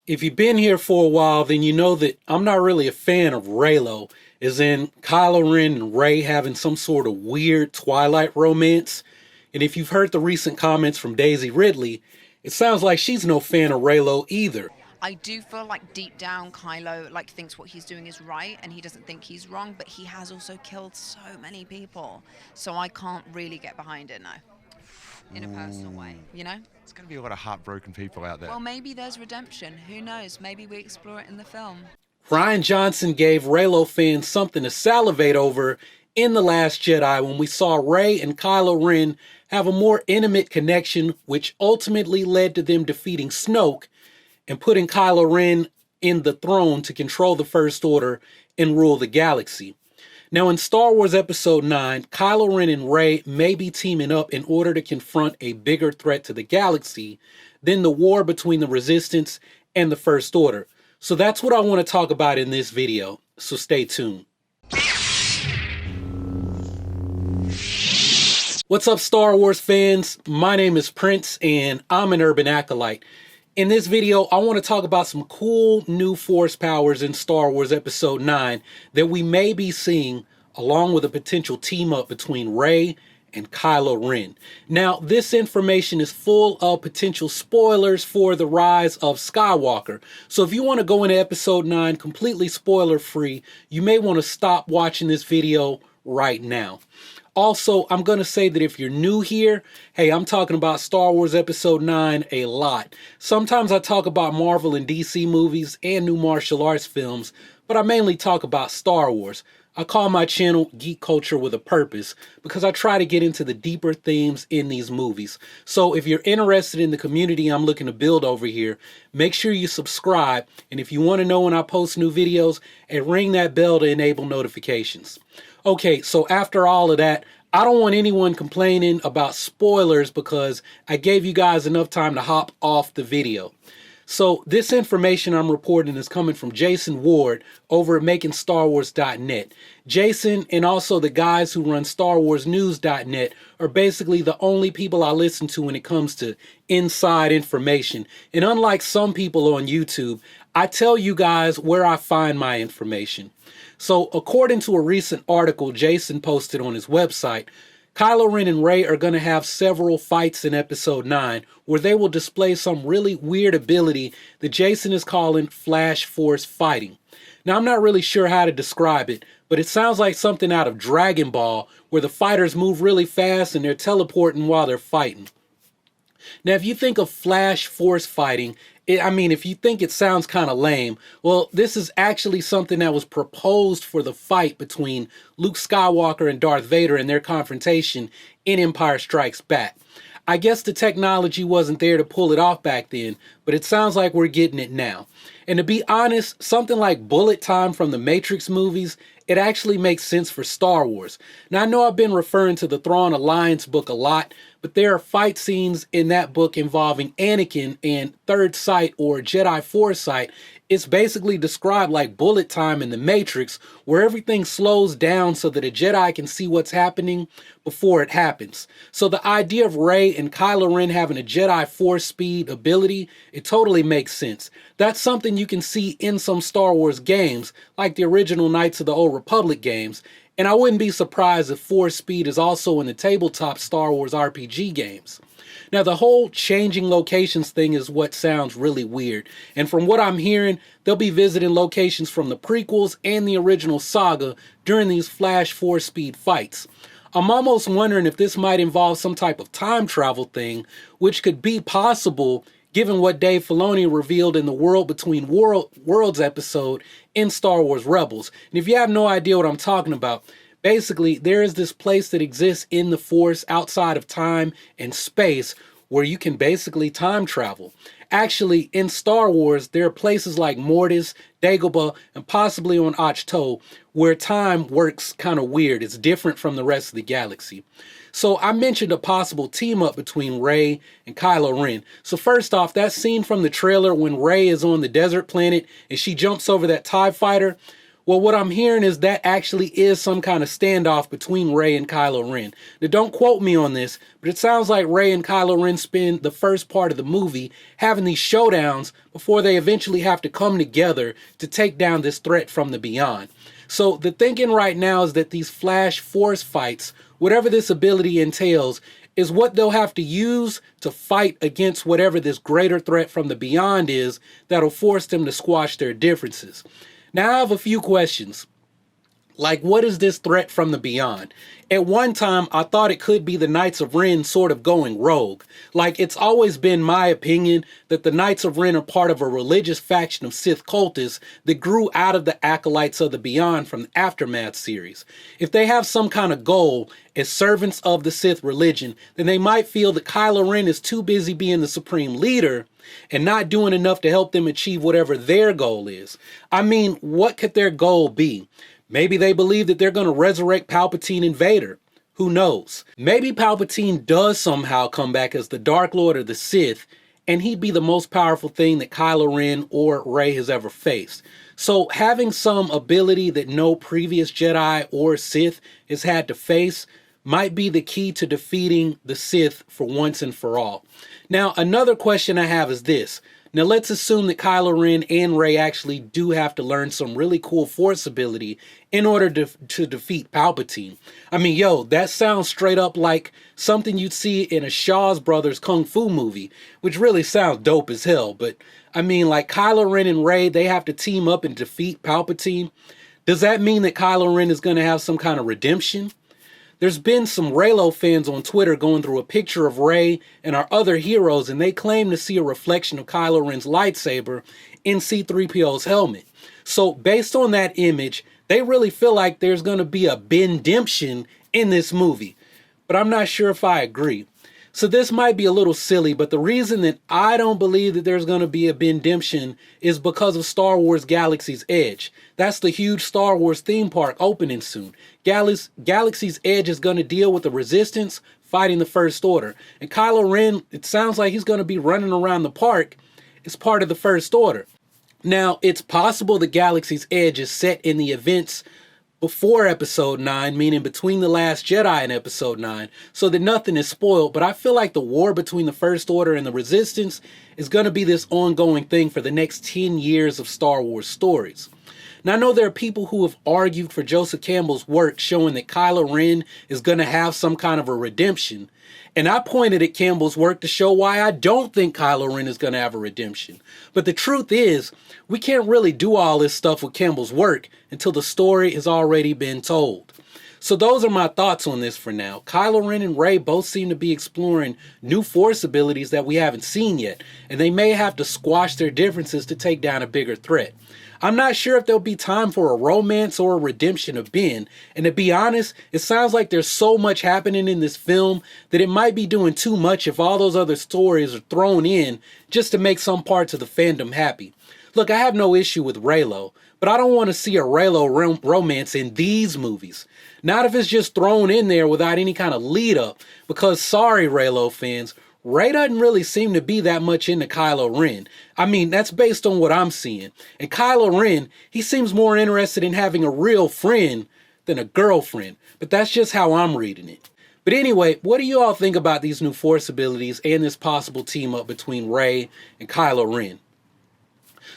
If you've been here for a while, then you know that I'm not really a fan of Reylo, as in Kylo Ren and Rey having some sort of weird Twilight romance. And if you've heard the recent comments from Daisy Ridley, it sounds like she's no fan of Reylo either. I do feel like deep down Kylo thinks what he's doing is right and he doesn't think he's wrong, but he has also killed so many people. So I can't really get behind it now. In a personal way, you know? There's going to be a lot of heartbroken people out there. Well, maybe there's redemption. Who knows? Maybe we explore it in the film. Rian Johnson gave Reylo fans something to salivate over in The Last Jedi when we saw Rey and Kylo Ren have a more intimate connection, which ultimately led to them defeating Snoke and putting Kylo Ren in the throne to control the First Order and rule the galaxy. Now, in Star Wars Episode 9, Kylo Ren and Rey may be teaming up in order to confront a bigger threat to the galaxy than the war between the Resistance and the First Order. So that's what I want to talk about in this video, so stay tuned. What's up, Star Wars fans? My name is Prince, and I'm an urban acolyte. In this video, I want to talk about some cool new force powers in Star Wars Episode 9 that we may be seeing, along with a potential team-up between Rey and Kylo Ren. Now, this information is full of potential spoilers for the rise of Skywalker. So if you want to go into Episode 9 completely spoiler-free, you may want to stop watching this video right now. Also, I'm going to say that if you're new here, hey, I'm talking about Star Wars Episode 9 a lot. Sometimes I talk about Marvel and DC movies and new martial arts films, but I mainly talk about Star Wars. I call my channel Geek Culture with a Purpose because I try to get into the deeper themes in these movies. So if you're interested in the community I'm looking to build over here, make sure you subscribe. And if you want to know when I post new videos, and ring that bell to enable notifications. Okay, so after all of that, I don't want anyone complaining about spoilers because I gave you guys enough time to hop off the video. So this information I'm reporting is coming from Jason Ward over at MakingStarWars.net. Jason and also the guys who run StarWarsNews.net are basically the only people I listen to when it comes to inside information. And unlike some people on YouTube, I tell you guys where I find my information. So according to a recent article Jason posted on his website, Kylo Ren and Rey are going to have several fights in Episode 9 where they will display some really weird ability that Jason is calling Flash Force fighting. Now, I'm not really sure how to describe it, but it sounds like something out of Dragon Ball where the fighters move really fast and they're teleporting while they're fighting. Now, if you think of Flash Force fighting, if you think it sounds kind of lame, well, this is actually something that was proposed for the fight between Luke Skywalker and Darth Vader in their confrontation in Empire Strikes Back. I guess the technology wasn't there to pull it off back then, but it sounds like we're getting it now. And to be honest, something like bullet time from the Matrix movies, it actually makes sense for Star Wars. Now, I know I've been referring to the Thrawn Alliance book a lot, but there are fight scenes in that book involving Anakin and Third Sight or Jedi Foresight. It's basically described like bullet time in the Matrix, where everything slows down so that a Jedi can see what's happening before it happens. So the idea of Rey and Kylo Ren having a Jedi Force speed ability, it totally makes sense. That's something you can see in some Star Wars games, like the original Knights of the Old Republic games, and I wouldn't be surprised if Force speed is also in the tabletop Star Wars RPG games. Now, the whole changing locations thing is what sounds really weird, and from what I'm hearing, they'll be visiting locations from the prequels and the original saga during these Flash Force speed fights. I'm almost wondering if this might involve some type of time travel thing, which could be possible given what Dave Filoni revealed in the World Between Worlds episode in Star Wars Rebels. And if you have no idea what I'm talking about, basically there is this place that exists in the Force outside of time and space where you can basically time travel. Actually, in Star Wars, there are places like Mortis, Dagobah, and possibly on Ahch-To where time works kind of weird. It's different from the rest of the galaxy. So I mentioned a possible team up between Rey and Kylo Ren. So first off, that scene from the trailer when Rey is on the desert planet and she jumps over that TIE fighter, Well, what I'm hearing is that actually is some kind of standoff between Rey and Kylo Ren. Now, don't quote me on this, but it sounds like Rey and Kylo Ren spend the first part of the movie having these showdowns before they eventually have to come together to take down this threat from the beyond. So the thinking right now is that these flash force fights, whatever this ability entails, is what they'll have to use to fight against whatever this greater threat from the beyond is that'll force them to squash their differences. Now, I have a few questions. Like, what is this threat from the beyond? At one time, I thought it could be the Knights of Ren sort of going rogue. Like, it's always been my opinion that the Knights of Ren are part of a religious faction of Sith cultists that grew out of the Acolytes of the Beyond from the Aftermath series. If they have some kind of goal as servants of the Sith religion, then they might feel that Kylo Ren is too busy being the supreme leader and not doing enough to help them achieve whatever their goal is. I mean, what could their goal be? Maybe they believe that they're going to resurrect Palpatine and Vader. Who knows? Maybe Palpatine does somehow come back as the Dark Lord of the Sith, and he'd be the most powerful thing that Kylo Ren or Rey has ever faced. So having some ability that no previous Jedi or Sith has had to face might be the key to defeating the Sith for once and for all. Now, another question I have is this. Now, let's assume that Kylo Ren and Rey actually do have to learn some really cool Force ability in order to defeat Palpatine. I mean, yo, that sounds straight up like something you'd see in a Shaw's Brothers Kung Fu movie, which really sounds dope as hell. But, I mean, like Kylo Ren and Rey, they have to team up and defeat Palpatine. Does that mean that Kylo Ren is going to have some kind of redemption? There's been some Reylo fans on Twitter going through a picture of Rey and our other heroes, and they claim to see a reflection of Kylo Ren's lightsaber in C-3PO's helmet. So based on that image, they really feel like there's going to be a Ben-demption in this movie. But I'm not sure if I agree. So this might be a little silly, but the reason that I don't believe that there's going to be a Ben-demption is because of Star Wars Galaxy's Edge. That's the huge Star Wars theme park opening soon. Galaxy's Edge is going to deal with the Resistance fighting the First Order. And Kylo Ren, it sounds like he's going to be running around the park as part of the First Order. Now, it's possible the Galaxy's Edge is set in the events before Episode 9, meaning between The Last Jedi and Episode 9, so that nothing is spoiled, but I feel like the war between the First Order and the Resistance is going to be this ongoing thing for the next 10 years of Star Wars stories. Now, I know there are people who have argued for Joseph Campbell's work showing that Kylo Ren is going to have some kind of a redemption, and I pointed at Campbell's work to show why I don't think Kylo Ren is going to have a redemption. But the truth is, we can't really do all this stuff with Campbell's work until the story has already been told. So those are my thoughts on this for now. Kylo Ren and Rey both seem to be exploring new Force abilities that we haven't seen yet, and they may have to squash their differences to take down a bigger threat. I'm not sure if there'll be time for a romance or a redemption of Ben, and to be honest, it sounds like there's so much happening in this film that it might be doing too much if all those other stories are thrown in just to make some parts of the fandom happy. Look, I have no issue with Reylo, but I don't want to see a Reylo romance in these movies. Not if it's just thrown in there without any kind of lead up, because sorry Reylo fans, Rey doesn't really seem to be that much into Kylo Ren. I mean, that's based on what I'm seeing. And Kylo Ren, he seems more interested in having a real friend than a girlfriend. But that's just how I'm reading it. But anyway, what do you all think about these new Force abilities and this possible team up between Rey and Kylo Ren?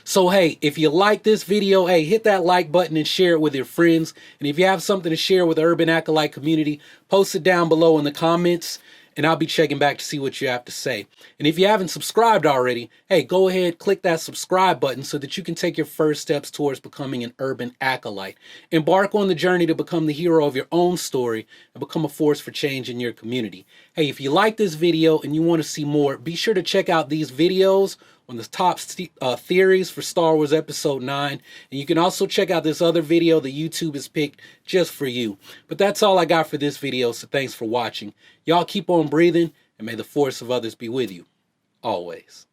So hey, if you like this video, hey, hit that like button and share it with your friends. And if you have something to share with the Urban Acolyte community, post it down below in the comments, and I'll be checking back to see what you have to say. And if you haven't subscribed already, hey, go ahead, click that subscribe button so that you can take your first steps towards becoming an Urban Acolyte. Embark on the journey to become the hero of your own story and become a force for change in your community. Hey, if you like this video and you want to see more, be sure to check out these videos on the top theories for Star Wars Episode 9. And you can also check out this other video that YouTube has picked just for you. But that's all I got for this video, so thanks for watching. Y'all keep on breathing, and may the force of others be with you, always.